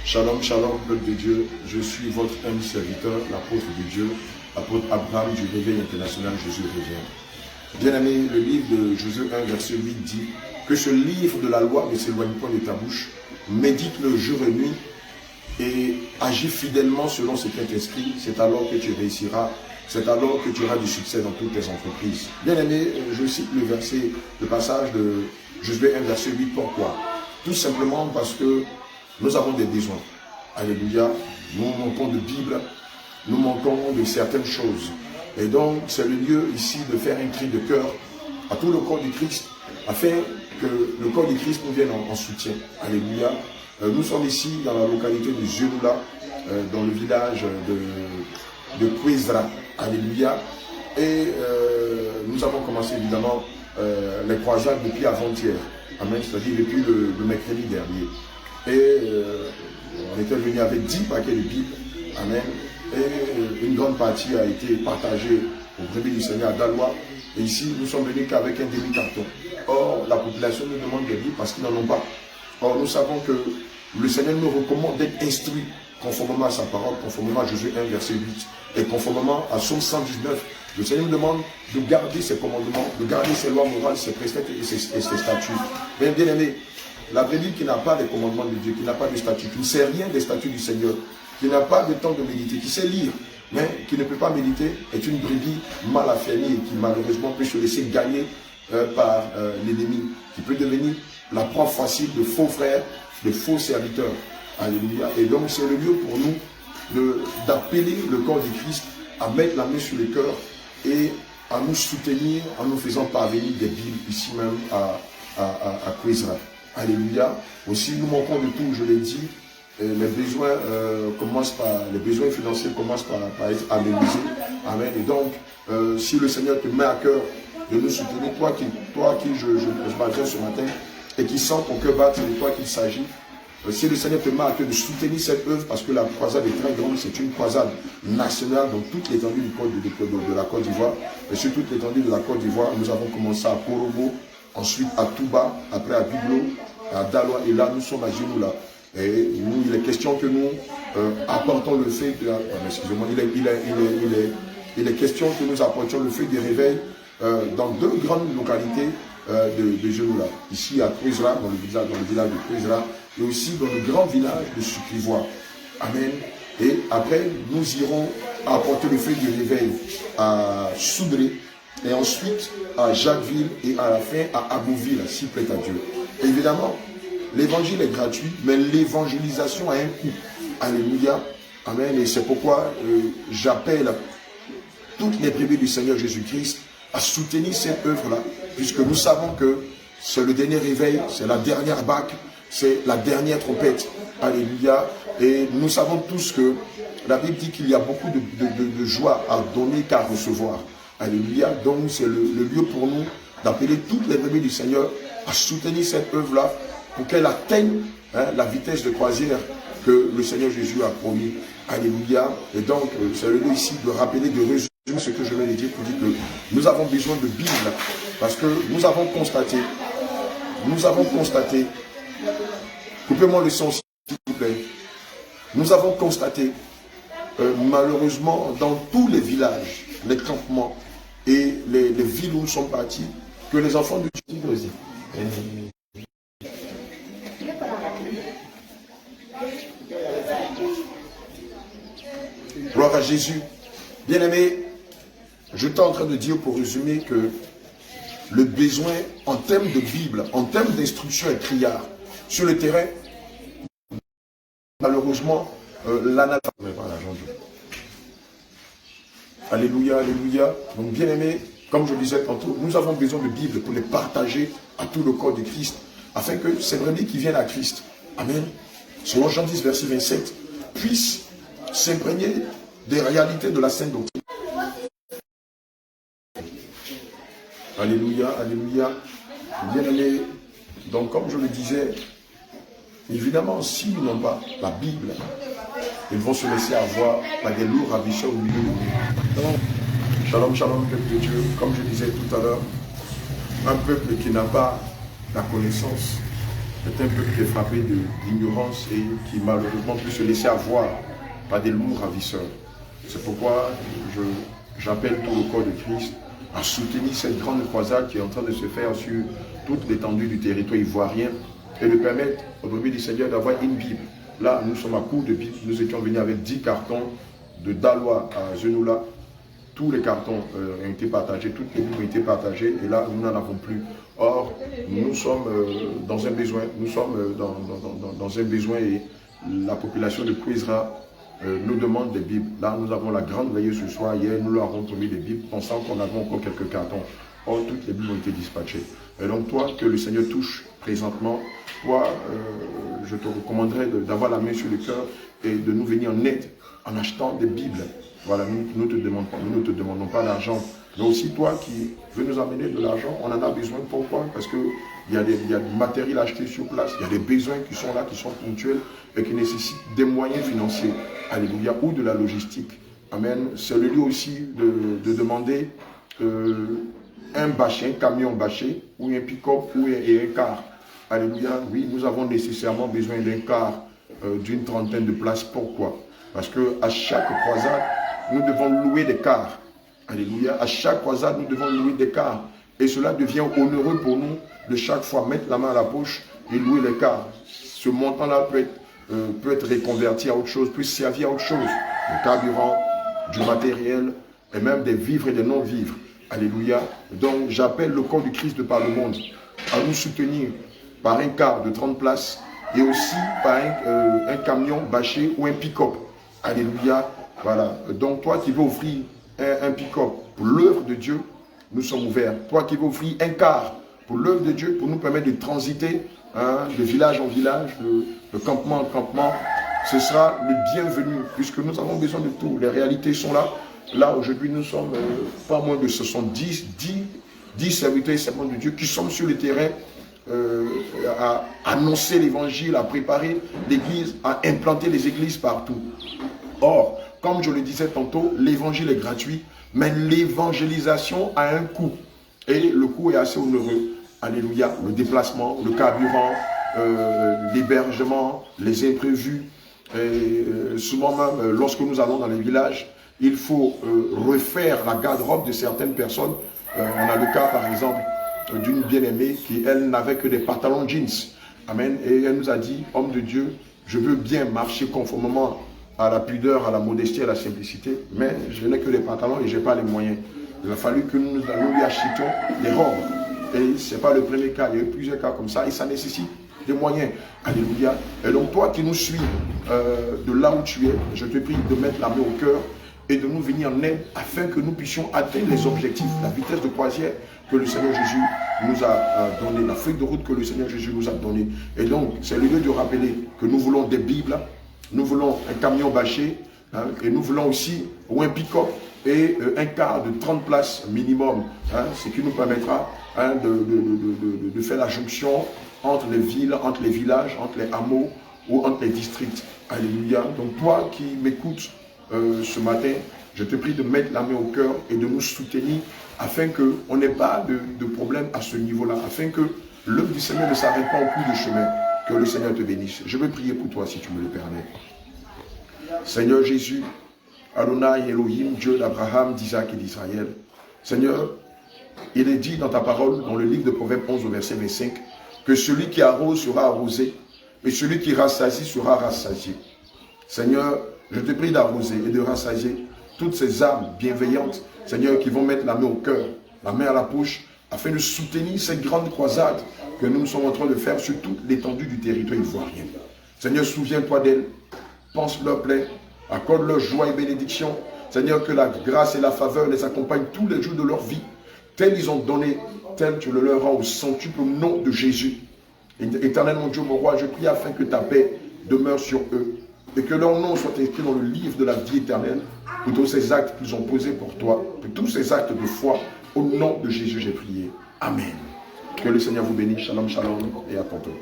Shalom, shalom, peuple de Dieu. Je suis votre humble serviteur, l'apôtre de Dieu, l'apôtre Abraham du Réveil International Jésus revient. Bien-aimé, le livre de Josué 1, verset 8 dit que ce livre de la loi ne s'éloigne point de ta bouche, médite-le jour et nuit et agis fidèlement selon ce qui est inscrit, c'est alors que tu réussiras, c'est alors que tu auras du succès dans toutes tes entreprises. Bien-aimé, je cite le passage de Josué 1, verset 8, pourquoi? Tout simplement parce que nous avons des besoins. Alléluia. Nous manquons de Bible, nous manquons de certaines choses. Et donc, c'est le lieu ici de faire un cri de cœur à tout le corps du Christ, afin que le corps du Christ nous vienne en soutien. Alléluia. Nous sommes ici dans la localité de Zenoula, dans le village de Kwezra. Alléluia. Et nous avons commencé évidemment les croisades depuis avant-hier. Amen. C'est-à-dire depuis le mercredi dernier. Et on était venu avec 10 paquets de Bibles. Amen. Et une grande partie a été partagée au brebis du Seigneur à Dalois. Et ici, nous sommes venus qu'avec un demi-carton. Or, la population nous demande des Bibles parce qu'ils n'en ont pas. Or, nous savons que le Seigneur nous recommande d'être instruits conformément à sa parole, conformément à Josué 1, verset 8, et conformément à Psaume 119. Le Seigneur nous demande de garder ses commandements, de garder ses lois morales, ses préceptes et ses statuts. Mais bien aimé, la brebis qui n'a pas de commandements de Dieu, qui n'a pas de statut, qui ne sait rien des statuts du Seigneur, qui n'a pas de temps de méditer, qui sait lire, mais qui ne peut pas méditer, est une brebis mal affermie et qui malheureusement peut se laisser gagner par l'ennemi, qui peut devenir la proie facile de faux frères, de faux serviteurs. Alléluia. Et donc c'est le lieu pour nous d'appeler le corps du Christ à mettre la main sur le cœur et à nous soutenir en nous faisant parvenir des Bibles ici même à Kwezra. Alléluia. Aussi, nous manquons de tout, je l'ai dit. Les besoins les besoins financiers commencent par être aménagés. Amen. Et donc, si le Seigneur te met à cœur de nous soutenir, toi qui je m'adresse ce matin et qui sens ton cœur battre, c'est de toi qu'il s'agit. Si le Seigneur te met à cœur de soutenir cette œuvre, parce que la croisade est très grande, c'est une croisade nationale dans toute l'étendue de la Côte d'Ivoire. Et sur toute l'étendue de la Côte d'Ivoire, nous avons commencé à Korobo, ensuite à Touba, après à Biblo, à Daloa, et là nous sommes à Zenoula. Et nous, il est question que nous apportons le fait de... excusez-moi, il est question que nous apportions le fait des réveils dans deux grandes localités de Zenoula. Ici à Kwezra, dans le village de Kwezra, et aussi dans le grand village de Sukivois. Amen. Et après, nous irons apporter le fait du réveil à Soudré, et ensuite à Jacquesville, et à la fin à Abouville, s'il plaît à Dieu. Et évidemment, l'évangile est gratuit, mais l'évangélisation a un coût. Alléluia. Amen. Et c'est pourquoi j'appelle toutes les brebis du Seigneur Jésus-Christ à soutenir cette œuvre-là, puisque nous savons que c'est le dernier réveil, c'est la dernière bac, c'est la dernière trompette. Alléluia. Et nous savons tous que la Bible dit qu'il y a beaucoup de joie à donner qu'à recevoir. Alléluia. Donc c'est le lieu pour nous d'appeler toutes les brebis du Seigneur à soutenir cette œuvre-là pour qu'elle atteigne la vitesse de croisière que le Seigneur Jésus a promis. Alléluia. Et donc, c'est le lieu ici de rappeler, de résumer ce que je viens de dire pour dire que nous avons besoin de Bible parce que nous avons constaté, coupez-moi le son s'il vous plaît, nous avons constaté malheureusement dans tous les villages, les campements et les villes où nous sommes partis, que les enfants de Dieu gloire à Jésus. Bien-aimé, je suis en train de dire pour résumer que le besoin en termes de Bible, en termes d'instruction et criard sur le terrain, malheureusement, l'analphabétisme. Alléluia, alléluia. Donc bien-aimé, comme je disais tantôt, nous avons besoin de Bible pour les partager à tout le corps de Christ, afin que ces brebis qui viennent à Christ, amen, selon Jean 10, verset 27, puissent s'imprégner des réalités de la Sainte Doctrine. Alléluia, alléluia. Bien-aimé, donc comme je le disais, évidemment, s'ils n'ont pas la Bible, ils vont se laisser avoir par des lourds ravisseurs au milieu de nous. Donc, shalom, shalom, peuple de Dieu. Comme je disais tout à l'heure, un peuple qui n'a pas la connaissance est un peuple qui est frappé d'ignorance et qui malheureusement peut se laisser avoir par des lourds ravisseurs. C'est pourquoi j'appelle tout le corps de Christ à soutenir cette grande croisade qui est en train de se faire sur toute l'étendue du territoire ivoirien et de permettre au premier du Seigneur d'avoir une Bible. Là, nous sommes à court de Bible. Nous étions venus avec 10 cartons de Dalois à Zenoula. Tous les cartons ont été partagés, toutes les Bibles ont été partagées et là, nous n'en avons plus. Or, nous sommes dans un besoin, dans un besoin et la population de Kouizra nous demande des Bibles. Là, nous avons la grande veillée ce soir. Hier, nous leur avons promis des Bibles, pensant qu'on avait encore quelques cartons. Or, toutes les Bibles ont été dispatchées. Et donc, toi, que le Seigneur touche présentement, toi, je te recommanderais d'avoir la main sur le cœur et de nous venir en aide en achetant des Bibles. Voilà, nous ne te demandons pas d'argent. Mais aussi, toi qui veux nous amener de l'argent, on en a besoin. Pourquoi? Parce qu'il y a du matériel acheté sur place, il y a des besoins qui sont là, qui sont ponctuels et qui nécessitent des moyens financiers. Alléluia, ou de la logistique. Amen. C'est le lieu aussi de demander un bâché, un camion bâché, ou un pick-up, ou un car. Alléluia, oui, nous avons nécessairement besoin d'un car d'une trentaine de places. Pourquoi? Parce qu'à chaque croisade, nous devons louer des cars. Alléluia. À chaque croisade, nous devons louer des cars. Et cela devient onéreux pour nous de chaque fois mettre la main à la poche et louer les cars. Ce montant-là peut être reconverti à autre chose, peut servir à autre chose. Du carburant, du matériel, et même des vivres et des non-vivres. Alléluia. Donc, j'appelle le corps du Christ de par le monde à nous soutenir par un car de 30 places et aussi par un camion bâché ou un pick-up. Alléluia. Voilà. Donc, toi qui veux offrir un pick-up pour l'œuvre de Dieu, nous sommes ouverts. Toi qui veux offrir un car pour l'œuvre de Dieu, pour nous permettre de transiter de village en village, de campement en campement, ce sera le bienvenu, puisque nous avons besoin de tout. Les réalités sont là. Là, aujourd'hui, nous sommes pas moins de 70, 10 serviteurs et servantes de Dieu qui sont sur le terrain à annoncer l'évangile, à préparer l'église, à implanter les églises partout. Or, comme je le disais tantôt, l'évangile est gratuit, mais l'évangélisation a un coût. Et le coût est assez onéreux. Alléluia. Le déplacement, le carburant, l'hébergement, les imprévus. Et souvent même, lorsque nous allons dans les villages, il faut refaire la garde-robe de certaines personnes. On a le cas, par exemple, d'une bien-aimée qui, elle, n'avait que des pantalons jeans. Amen. Et elle nous a dit, homme de Dieu, je veux bien marcher conformément à la pudeur, à la modestie, à la simplicité, mais je n'ai que des pantalons et je n'ai pas les moyens. Il a fallu que nous lui achetions des robes. Et ce n'est pas le premier cas, il y a eu plusieurs cas comme ça et ça nécessite des moyens. Alléluia. Et donc toi qui nous suis de là où tu es, je te prie de mettre la main au cœur et de nous venir en aide afin que nous puissions atteindre les objectifs, la vitesse de croisière que le Seigneur Jésus nous a donné, la feuille de route que le Seigneur Jésus nous a donnée. Et donc, c'est le lieu de rappeler que nous voulons des Bibles, nous voulons un camion bâché, et nous voulons aussi ou un pick-up et un car de 30 places minimum, ce qui nous permettra de faire la jonction entre les villes, entre les villages, entre les hameaux ou entre les districts. Alléluia. Donc toi qui m'écoutes ce matin, je te prie de mettre la main au cœur et de nous soutenir afin qu'on n'ait pas de problème à ce niveau-là, afin que l'œuvre du Seigneur ne s'arrête pas au bout du chemin. Que le Seigneur te bénisse. Je veux prier pour toi si tu me le permets. Seigneur Jésus, Adonai Elohim, Dieu d'Abraham, d'Isaac et d'Israël. Seigneur, il est dit dans ta parole, dans le livre de Proverbes 11 au verset 25, que celui qui arrose sera arrosé, et celui qui rassasie sera rassasié. Seigneur, je te prie d'arroser et de rassasier toutes ces âmes bienveillantes, Seigneur, qui vont mettre la main au cœur, la main à la poche, afin de soutenir cette grande croisade que nous sommes en train de faire sur toute l'étendue du territoire ivoirien. Seigneur, souviens-toi d'elles, pense leur plaie, accorde leur joie et bénédiction. Seigneur, que la grâce et la faveur les accompagnent tous les jours de leur vie. Tel ils ont donné, tel tu le leur rends au centuple nom de Jésus. Éternel mon Dieu, mon roi, je prie afin que ta paix demeure sur eux et que leur nom soit écrit dans le livre de la vie éternelle pour tous ces actes qu'ils ont posés pour toi, pour tous ces actes de foi. Au nom de Jésus, j'ai prié. Amen. Que le Seigneur vous bénisse. Shalom, shalom et à tantôt.